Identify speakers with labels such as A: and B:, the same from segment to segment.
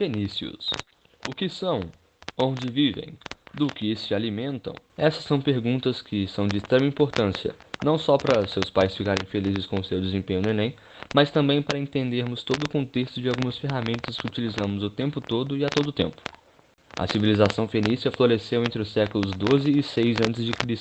A: Fenícios. O que são? Onde vivem? Do que se alimentam? Essas são perguntas que são de extrema importância, não só para seus pais ficarem felizes com seu desempenho no Enem, mas também para entendermos todo o contexto de algumas ferramentas que utilizamos o tempo todo e a todo tempo. A civilização fenícia floresceu entre os séculos 12 e 6 a.C.,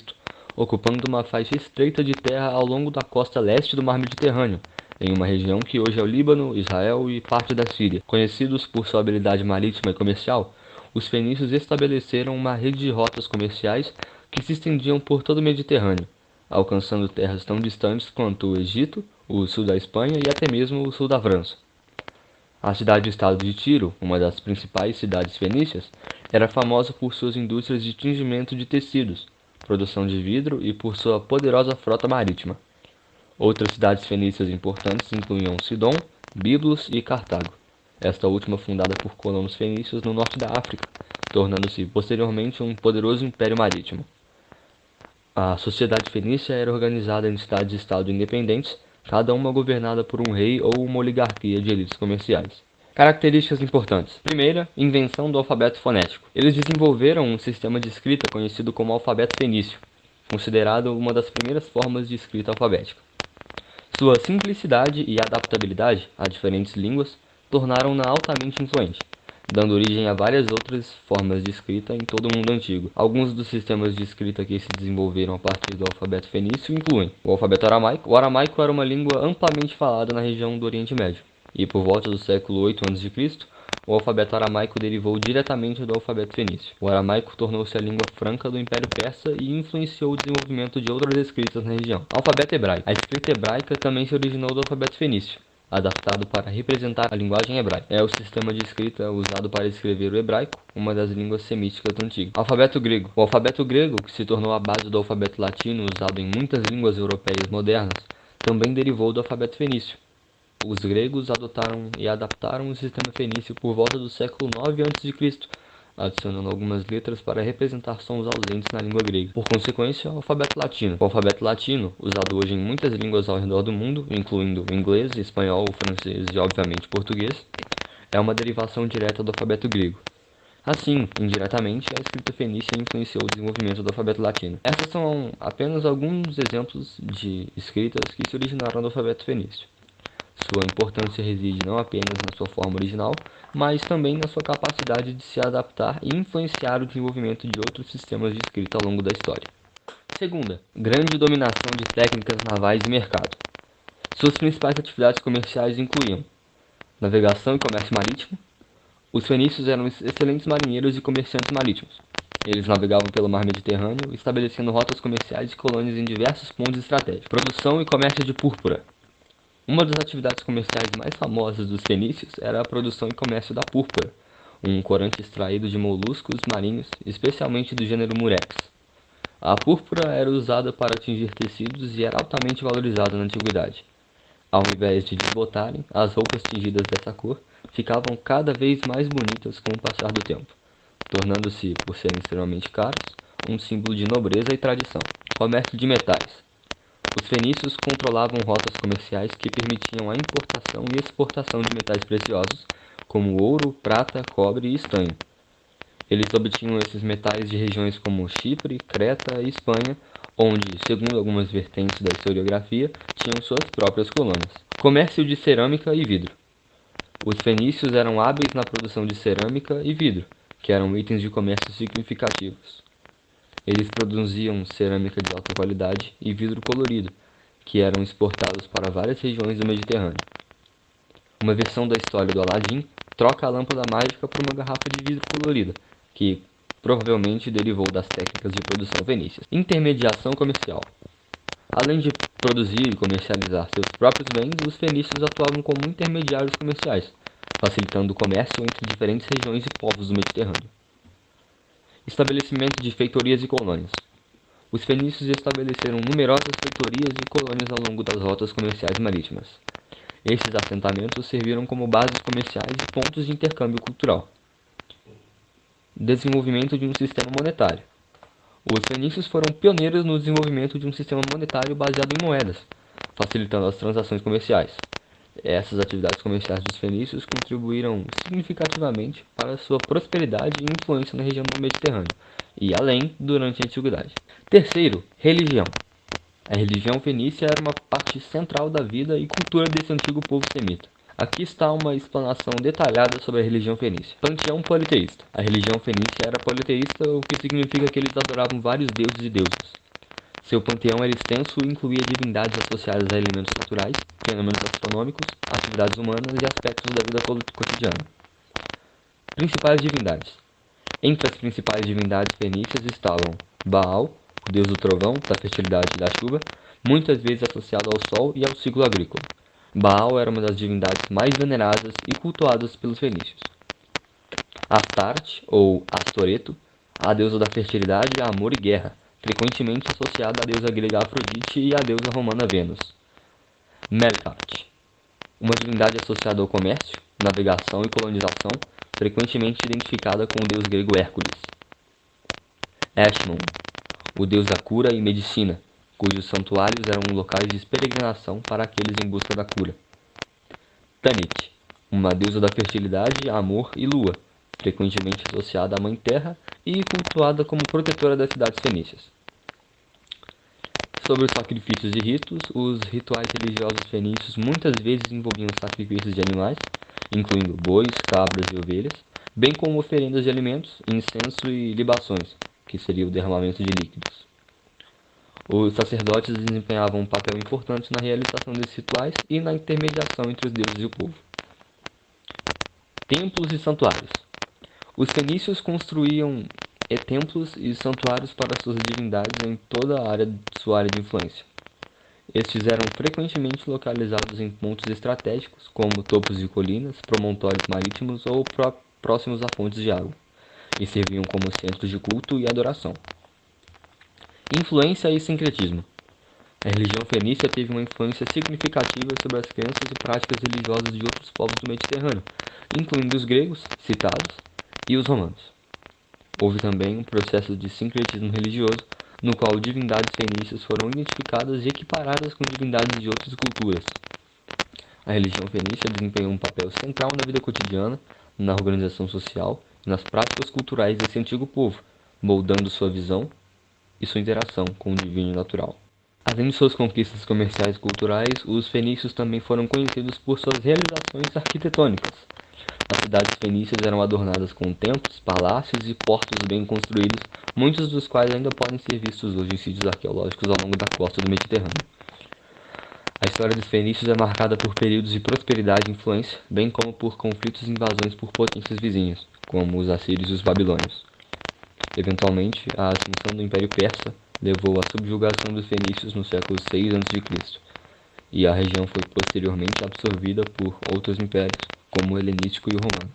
A: ocupando uma faixa estreita de terra ao longo da costa leste do Mar Mediterrâneo, em uma região que hoje é o Líbano, Israel e parte da Síria. Conhecidos por sua habilidade marítima e comercial, os fenícios estabeleceram uma rede de rotas comerciais que se estendiam por todo o Mediterrâneo, alcançando terras tão distantes quanto o Egito, o sul da Espanha e até mesmo o sul da França. A cidade-estado de Tiro, uma das principais cidades fenícias, era famosa por suas indústrias de tingimento de tecidos, produção de vidro e por sua poderosa frota marítima. Outras cidades fenícias importantes incluíam Sidom, Biblos e Cartago, esta última fundada por colonos fenícios no norte da África, tornando-se posteriormente um poderoso império marítimo. A sociedade fenícia era organizada em cidades-estado independentes, cada uma governada por um rei ou uma oligarquia de elites comerciais. Características importantes. Primeira, invenção do alfabeto fonético. Eles desenvolveram um sistema de escrita conhecido como alfabeto fenício, considerado uma das primeiras formas de escrita alfabética. Sua simplicidade e adaptabilidade a diferentes línguas tornaram-na altamente influente, dando origem a várias outras formas de escrita em todo o mundo antigo. Alguns dos sistemas de escrita que se desenvolveram a partir do alfabeto fenício incluem o alfabeto aramaico. O aramaico era uma língua amplamente falada na região do Oriente Médio, e por volta do século 8 a.C., o alfabeto aramaico derivou diretamente do alfabeto fenício. O aramaico tornou-se a língua franca do Império Persa e influenciou o desenvolvimento de outras escritas na região. Alfabeto hebraico. A escrita hebraica também se originou do alfabeto fenício, adaptado para representar a linguagem hebraica. É o sistema de escrita usado para escrever o hebraico, uma das línguas semíticas antigas. Alfabeto grego. O alfabeto grego, que se tornou a base do alfabeto latino usado em muitas línguas europeias modernas, também derivou do alfabeto fenício. Os gregos adotaram e adaptaram o sistema fenício por volta do século 9 a.C., adicionando algumas letras para representar sons ausentes na língua grega. Por consequência, o alfabeto latino. O alfabeto latino, usado hoje em muitas línguas ao redor do mundo, incluindo o inglês, espanhol, francês e, obviamente, português, é uma derivação direta do alfabeto grego. Assim, indiretamente, a escrita fenícia influenciou o desenvolvimento do alfabeto latino. Essas são apenas alguns exemplos de escritas que se originaram do alfabeto fenício. Sua importância reside não apenas na sua forma original, mas também na sua capacidade de se adaptar e influenciar o desenvolvimento de outros sistemas de escrita ao longo da história. Segunda, grande dominação de técnicas navais e mercado. Suas principais atividades comerciais incluíam navegação e comércio marítimo. Os fenícios eram excelentes marinheiros e comerciantes marítimos. Eles navegavam pelo mar Mediterrâneo, estabelecendo rotas comerciais e colônias em diversos pontos estratégicos. Produção e comércio de púrpura. Uma das atividades comerciais mais famosas dos fenícios era a produção e comércio da púrpura, um corante extraído de moluscos marinhos, especialmente do gênero Murex. A púrpura era usada para tingir tecidos e era altamente valorizada na antiguidade. Ao invés de desbotarem, as roupas tingidas dessa cor ficavam cada vez mais bonitas com o passar do tempo, tornando-se, por serem extremamente caras, um símbolo de nobreza e tradição. Comércio de metais. Os fenícios controlavam rotas comerciais que permitiam a importação e exportação de metais preciosos, como ouro, prata, cobre e estanho. Eles obtinham esses metais de regiões como Chipre, Creta e Espanha, onde, segundo algumas vertentes da historiografia, tinham suas próprias colônias. Comércio de cerâmica e vidro. Os fenícios eram hábeis na produção de cerâmica e vidro, que eram itens de comércio significativos. Eles produziam cerâmica de alta qualidade e vidro colorido, que eram exportados para várias regiões do Mediterrâneo. Uma versão da história do Aladim troca a lâmpada mágica por uma garrafa de vidro colorida, que provavelmente derivou das técnicas de produção fenícias. Intermediação comercial. Além de produzir e comercializar seus próprios bens, os fenícios atuavam como intermediários comerciais, facilitando o comércio entre diferentes regiões e povos do Mediterrâneo. Estabelecimento de feitorias e colônias. Os fenícios estabeleceram numerosas feitorias e colônias ao longo das rotas comerciais marítimas. Esses assentamentos serviram como bases comerciais e pontos de intercâmbio cultural. Desenvolvimento de um sistema monetário. Os fenícios foram pioneiros no desenvolvimento de um sistema monetário baseado em moedas, facilitando as transações comerciais. Essas atividades comerciais dos fenícios contribuíram significativamente para sua prosperidade e influência na região do Mediterrâneo, e além durante a Antiguidade. Terceiro, religião. A religião fenícia era uma parte central da vida e cultura desse antigo povo semita. Aqui está uma explanação detalhada sobre a religião fenícia. Panteão politeísta. A religião fenícia era politeísta, o que significa que eles adoravam vários deuses e deusas. Seu panteão era extenso e incluía divindades associadas a elementos naturais, fenômenos astronômicos, atividades humanas e aspectos da vida cotidiana. Principais divindades. Entre as principais divindades fenícias estavam Baal, o deus do trovão, da fertilidade e da chuva, muitas vezes associado ao sol e ao ciclo agrícola. Baal era uma das divindades mais veneradas e cultuadas pelos fenícios. Astarte, ou Astoreto, a deusa da fertilidade, amor e guerra, frequentemente associada à deusa grega Afrodite e à deusa romana Vênus. Melkart, uma divindade associada ao comércio, navegação e colonização, frequentemente identificada com o deus grego Hércules. Ashmun, o deus da cura e medicina, cujos santuários eram locais de peregrinação para aqueles em busca da cura. Tanit, uma deusa da fertilidade, amor e lua, frequentemente associada à Mãe Terra e cultuada como protetora das cidades fenícias. Sobre os sacrifícios e ritos, os rituais religiosos fenícios muitas vezes envolviam sacrifícios de animais, incluindo bois, cabras e ovelhas, bem como oferendas de alimentos, incenso e libações, que seria o derramamento de líquidos. Os sacerdotes desempenhavam um papel importante na realização desses rituais e na intermediação entre os deuses e o povo. Templos e santuários. Os fenícios construíam templos e santuários para suas divindades em toda a sua área de influência. Estes eram frequentemente localizados em pontos estratégicos, como topos de colinas, promontórios marítimos ou próximos a fontes de água, e serviam como centros de culto e adoração. Influência e sincretismo. A religião fenícia teve uma influência significativa sobre as crenças e práticas religiosas de outros povos do Mediterrâneo, incluindo os gregos, citados, e os romanos. Houve também um processo de sincretismo religioso, no qual divindades fenícias foram identificadas e equiparadas com divindades de outras culturas. A religião fenícia desempenhou um papel central na vida cotidiana, na organização social e nas práticas culturais desse antigo povo, moldando sua visão e sua interação com o divino natural. Além de suas conquistas comerciais e culturais, os fenícios também foram conhecidos por suas realizações arquitetônicas. As cidades fenícias eram adornadas com templos, palácios e portos bem construídos, muitos dos quais ainda podem ser vistos hoje em sítios arqueológicos ao longo da costa do Mediterrâneo. A história dos fenícios é marcada por períodos de prosperidade e influência, bem como por conflitos e invasões por potências vizinhas, como os assírios e os babilônios. Eventualmente, a ascensão do Império Persa levou à subjugação dos fenícios no século VI a.C., e a região foi posteriormente absorvida por outros impérios, como o helenístico e o romano.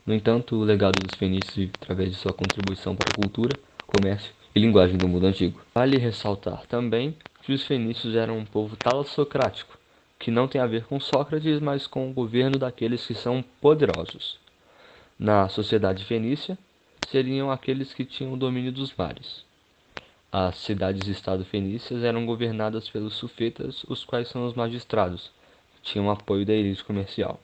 A: No entanto, o legado dos fenícios através de sua contribuição para a cultura, comércio e linguagem do mundo antigo. Vale ressaltar também que os fenícios eram um povo talassocrático, que não tem a ver com Sócrates, mas com o governo daqueles que são poderosos. Na sociedade fenícia, seriam aqueles que tinham o domínio dos mares. As cidades-estado fenícias eram governadas pelos sufetas, os quais são os magistrados, que tinham apoio da elite comercial.